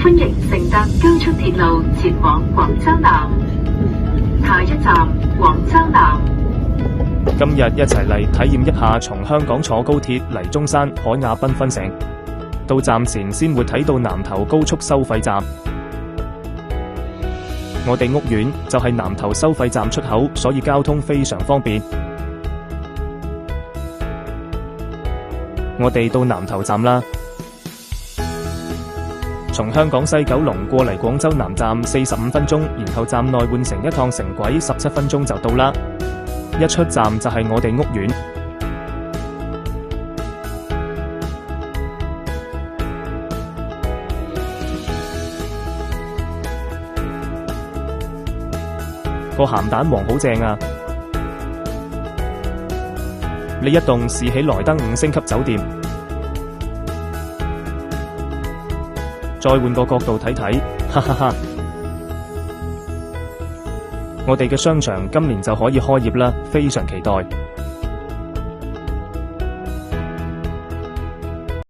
歡迎乘搭高速鐵路前往廣州南。下一站廣州南。今日一齊嚟體驗一下從香港坐高鐵嚟中山海亞繽紛城，到站前先會睇到南頭高速收費站。我哋屋苑就係南頭收費站出口，所以交通非常方便。我哋到南頭站啦。從香港西九龍過嚟廣州南站45分鐘，然後站內換乘一趟城軌17分鐘就到啦。一出站就係我哋屋苑。個鹹蛋黃好正啊！呢一棟是喜來登5星級酒店。再換個角度睇睇，哈哈哈！我哋嘅商場今年就可以開業啦，非常期待。